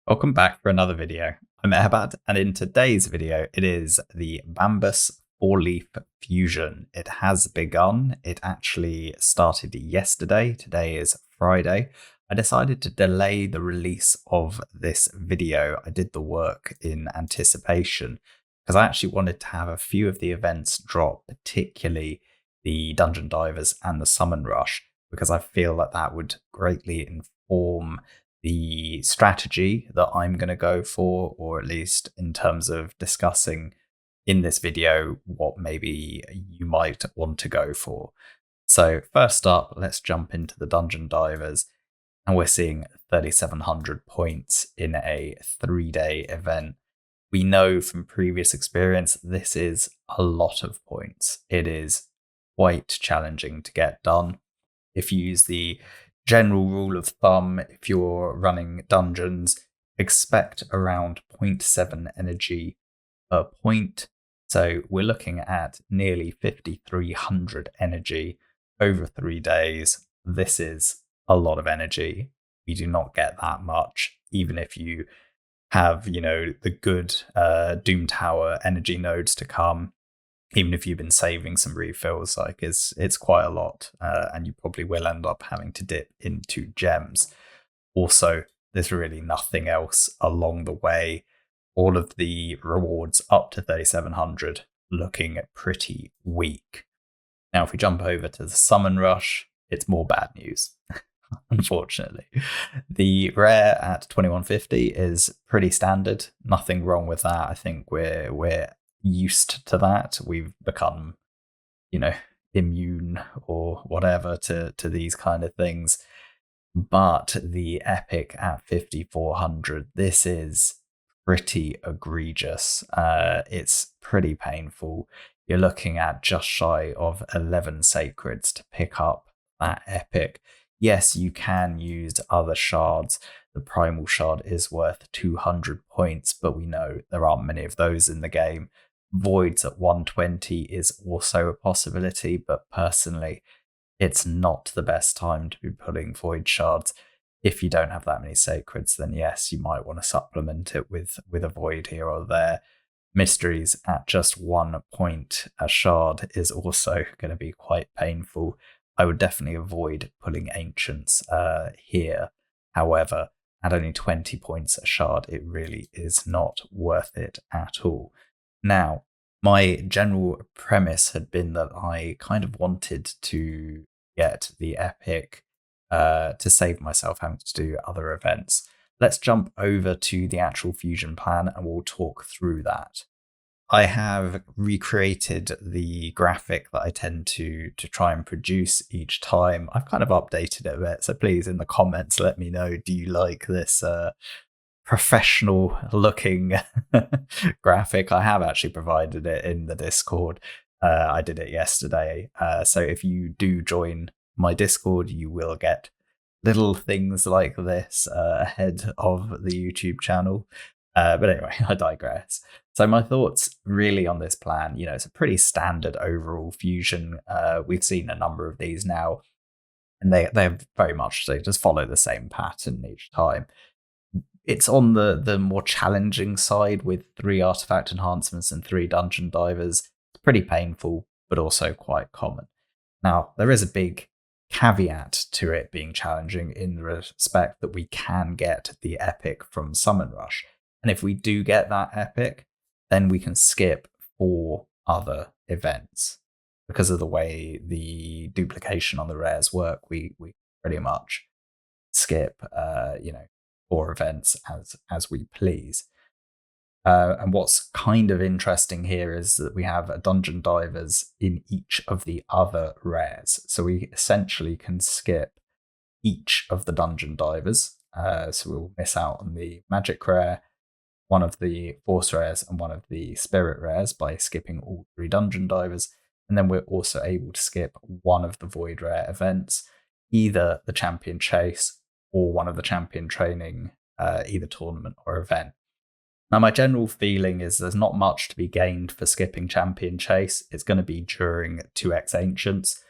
Welcome back for another video. I'm Eharbad, and in today's video, it is the Bambus Fourleaf Fusion. It has begun. It actually started yesterday. Today is Friday. I decided to delay the release of this video. I did the work in anticipation because I actually wanted to have a few of the events drop, particularly the Dungeon Divers and the Summon Rush, because I feel that that would greatly inform the strategy that I'm going to go for, or at least in terms of discussing in this video what maybe you might want to go for. So first up, let's jump into the Dungeon Divers, and we're seeing 3,700 points in a 3-day event. We know from previous experience this is a lot of points. It is quite challenging to get done. If you use the general rule of thumb, if you're running dungeons, expect around 0.7 energy per point. So we're looking at nearly 5,300 energy over 3 days. This is a lot of energy. We do not get that much, even if you have, the good Doom Tower energy nodes to come. Even if you've been saving some refills, like it's quite a lot, and you probably will end up having to dip into gems. Also, there's really nothing else along the way. All of the rewards up to 3,700 looking pretty weak. Now, if we jump over to the Summon Rush, it's more bad news. Unfortunately, the rare at 2150 is pretty standard. Nothing wrong with that. I think we're used to that. We've become, immune or whatever to these kind of things. But the epic at 5,400, this is pretty egregious. It's pretty painful. You're looking at just shy of 11 sacreds to pick up that epic. Yes, you can use other shards. The primal shard is worth 200 points, but we know there aren't many of those in the game. Voids at 120 is also a possibility, but personally, it's not the best time to be pulling void shards. If you don't have that many sacreds, then yes, you might want to supplement it with a void here or there. Mysteries at just 1 point a shard is also going to be quite painful. I would definitely avoid pulling ancients here. However, at only 20 points a shard, it really is not worth it at all. Now, my general premise had been that I kind of wanted to get the epic to save myself having to do other events. Let's jump over to the actual fusion plan and we'll talk through that. I have recreated the graphic that I tend to try and produce each time. I've kind of updated it a bit, so please in the comments let me know, do you like this professional looking graphic? I have actually provided it in the Discord. I did it yesterday. So if you do join my Discord, you will get little things like this ahead of the YouTube channel. But anyway, I digress. So my thoughts really on this plan, it's a pretty standard overall fusion. We've seen a number of these now, and they're very much, they just follow the same pattern each time. It's on the more challenging side with 3 artifact enhancements and 3 dungeon divers. It's pretty painful, but also quite common. Now, there is a big caveat to it being challenging in the respect that we can get the epic from Summon Rush. And if we do get that epic, then we can skip 4 other events. Because of the way the duplication on the rares work, we pretty much skip 4 events as we please. And what's kind of interesting here is that we have a dungeon divers in each of the other rares. So we essentially can skip each of the dungeon divers. So we'll miss out on the magic rare, one of the force rares, and one of the spirit rares by skipping all 3 dungeon divers. And then we're also able to skip one of the void rare events, either the champion chase or one of the champion training, either tournament or event. Now, my general feeling is there's not much to be gained for skipping champion chase. It's going to be during 2x ancients.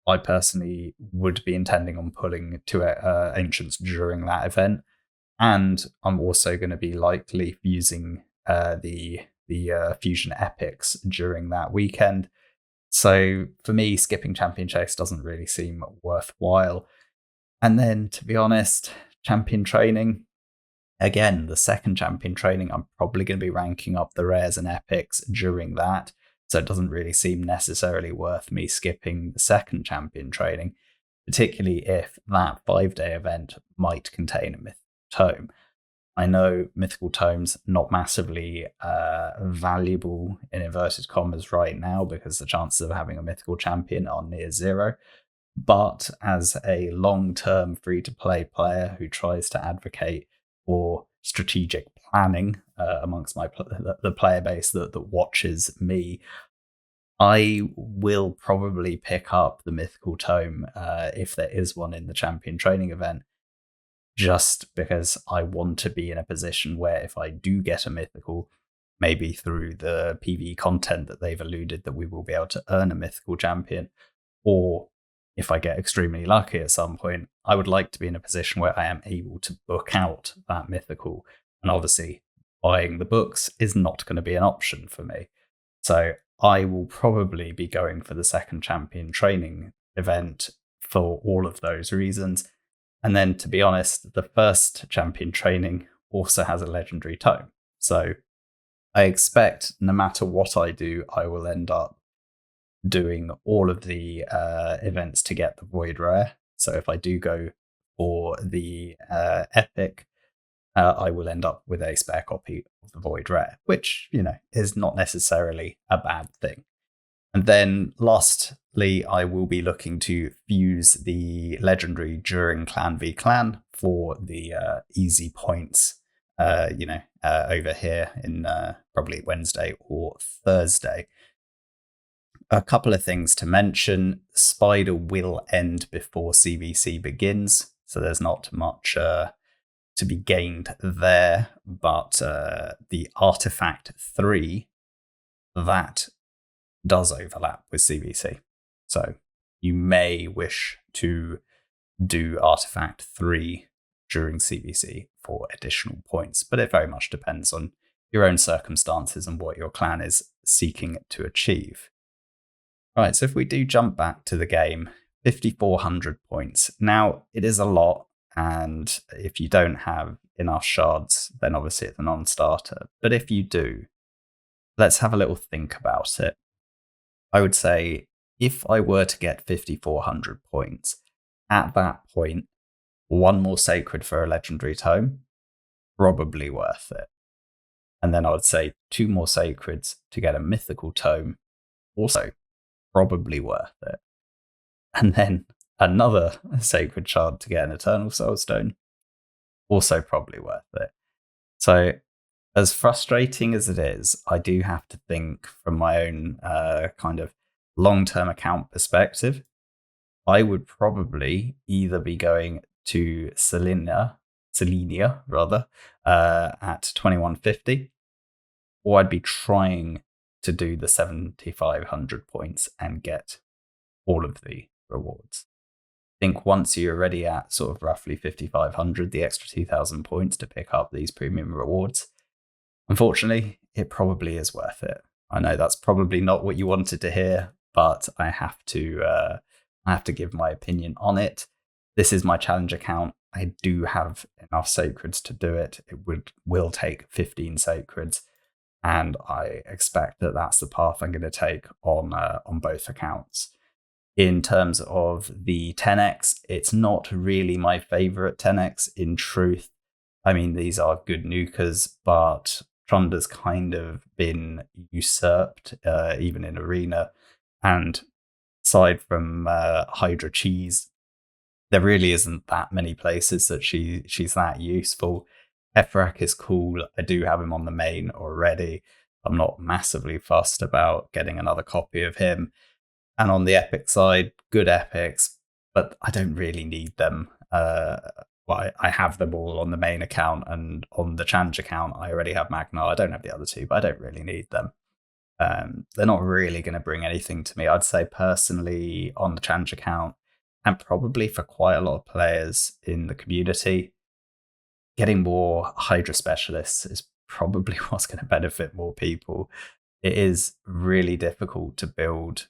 I personally would be intending on pulling 2 ancients during that event. And I'm also going to be likely using the Fusion Epics during that weekend. So for me, skipping Champion Chase doesn't really seem worthwhile. And then, to be honest, Champion Training, again, the second Champion Training, I'm probably going to be ranking up the rares and epics during that. So it doesn't really seem necessarily worth me skipping the second Champion Training, particularly if that 5-day event might contain a mythical tome. I know mythical tomes not massively valuable in inverted commas right now because the chances of having a mythical champion are near zero. But as a long-term free-to-play player who tries to advocate for strategic planning amongst the player base that watches me, I will probably pick up the mythical tome if there is one in the champion training event, just because I want to be in a position where if I do get a mythical, maybe through the PvE content that they've alluded that we will be able to earn a mythical champion, or if I get extremely lucky at some point, I would like to be in a position where I am able to book out that mythical. And obviously, buying the books is not going to be an option for me. So I will probably be going for the second champion training event for all of those reasons. And then, to be honest, the first champion training also has a legendary tome. So I expect no matter what I do, I will end up doing all of the events to get the Void Rare. So if I do go for the Epic, I will end up with a spare copy of the Void Rare, which, is not necessarily a bad thing. And then lastly, I will be looking to fuse the legendary during Clan v Clan for the easy points, over here in probably Wednesday or Thursday. A couple of things to mention. Spider will end before CVC begins, so there's not much to be gained there. But the Artifact 3, that does overlap with CVC. So you may wish to do Artifact 3 during CVC for additional points, but it very much depends on your own circumstances and what your clan is seeking to achieve. Right, so if we do jump back to the game, 5,400 points. Now, it is a lot, and if you don't have enough shards, then obviously it's a non-starter. But if you do, let's have a little think about it. I would say if I were to get 5,400 points, at that point, one more sacred for a legendary tome, probably worth it. And then I would say 2 more sacreds to get a mythical tome, also probably worth it. And then another sacred shard to get an eternal soulstone, also probably worth it. So as frustrating as it is, I do have to think from my own kind of long-term account perspective. I would probably either be going to Selenia rather, at 2150, or I'd be trying to do the 7,500 points and get all of the rewards. I think once you're already at sort of roughly 5,500, the extra 2,000 points to pick up these premium rewards, unfortunately, it probably is worth it. I know that's probably not what you wanted to hear, but I have to give my opinion on it. This is my challenge account. I do have enough sacreds to do it. It will take 15 sacreds, and I expect that that's the path I'm going to take on both accounts. In terms of the 10x, it's not really my favorite 10x in truth. I mean, these are good nukers, but Tronda's kind of been usurped, even in Arena. And aside from Hydra Cheese, there really isn't that many places that she's that useful. Efrak is cool. I do have him on the main already. I'm not massively fussed about getting another copy of him. And on the epic side, good epics, but I don't really need them. I have them all on the main account, and on the challenge account, I already have Magnar. I don't have the other two, but I don't really need them. They're not really going to bring anything to me. I'd say personally on the challenge account, and probably for quite a lot of players in the community, getting more Hydra specialists is probably what's going to benefit more people. It is really difficult to build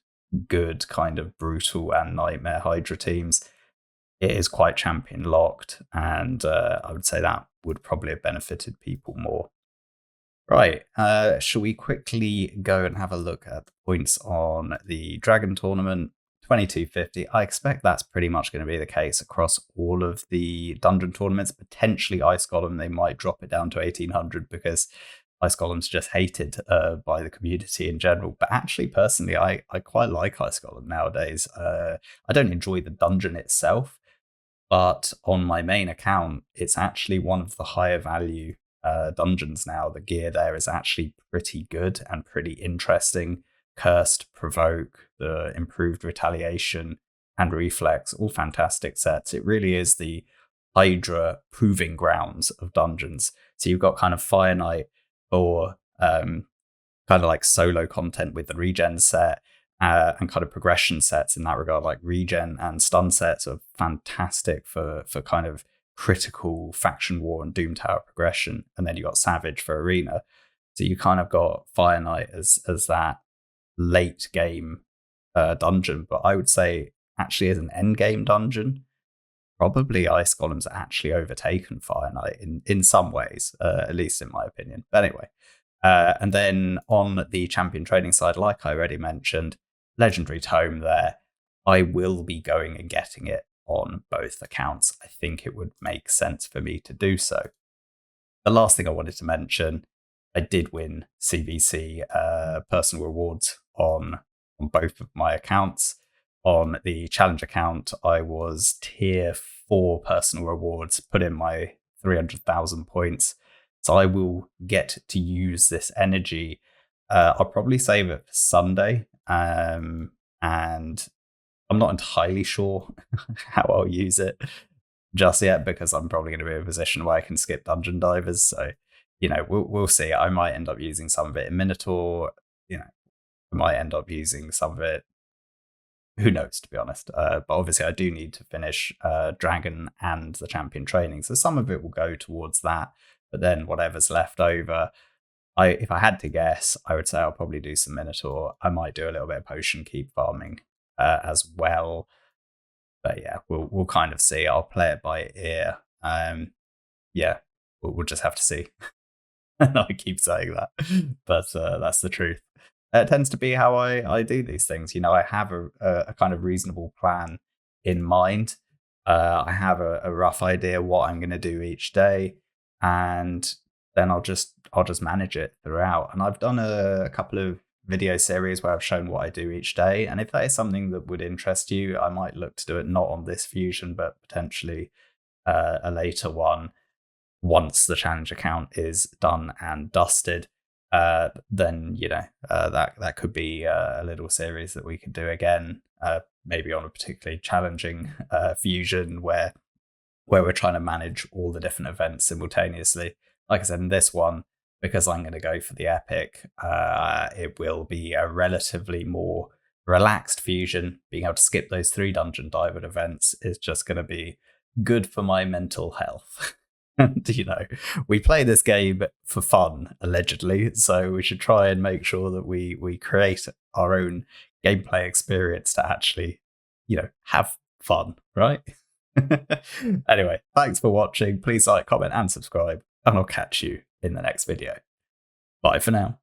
good kind of brutal and nightmare Hydra teams. It is quite champion locked, and I would say that would probably have benefited people more. Right, shall we quickly go and have a look at the points on the Dragon Tournament? 2250. I expect that's pretty much going to be the case across all of the dungeon tournaments. Potentially Ice Golem, they might drop it down to 1800 because Ice Golem's just hated by the community in general. But actually, personally, I quite like Ice Golem nowadays. I don't enjoy the dungeon itself, but on my main account, it's actually one of the higher value dungeons now. The gear there is actually pretty good and pretty interesting. Cursed, Provoke, the improved Retaliation, and Reflex, all fantastic sets. It really is the Hydra proving grounds of dungeons. So you've got kind of Fire Knight for kind of like solo content with the regen set, and kind of progression sets in that regard, like regen and stun sets are fantastic for kind of critical faction war and Doom Tower progression. And then you got Savage for arena. So you kind of got Fire Knight as that late game dungeon. But I would say actually as an end game dungeon, probably Ice Golem's actually overtaken Fire Knight in some ways, at least in my opinion. But anyway, and then on the champion training side, like I already mentioned, Legendary Tome there. I will be going and getting it on both accounts. I think it would make sense for me to do so. The last thing I wanted to mention, I did win CVC personal rewards on both of my accounts. On the challenge account, I was tier 4 personal rewards, put in my 300,000 points. So I will get to use this energy. I'll probably save it for Sunday. And I'm not entirely sure how I'll use it just yet, because I'm probably going to be in a position where I can skip dungeon divers. So, we'll see. I might end up using some of it in Minotaur. I might end up using some of it. Who knows, to be honest. But obviously, I do need to finish Dragon and the champion training. So some of it will go towards that. But then whatever's left over, if I had to guess, I would say I'll probably do some Minotaur. I might do a little bit of potion keep farming as well. But yeah, we'll kind of see. I'll play it by ear. Yeah, we'll just have to see. I keep saying that, but that's the truth. It tends to be how I do these things. I have a kind of reasonable plan in mind. I have a rough idea what I'm going to do each day, and then I'll just manage it throughout. And I've done a couple of video series where I've shown what I do each day. And if that is something that would interest you, I might look to do it not on this fusion, but potentially a later one once the challenge account is done and dusted. Then that could be a little series that we could do again, maybe on a particularly challenging fusion where we're trying to manage all the different events simultaneously. Like I said, in this one, because I'm going to go for the epic, it will be a relatively more relaxed fusion. Being able to skip those 3 dungeon diver events is just going to be good for my mental health. And, we play this game for fun, allegedly, so we should try and make sure that we create our own gameplay experience to actually, have fun, right? Anyway, thanks for watching. Please like, comment, and subscribe, and I'll catch you in the next video. Bye for now.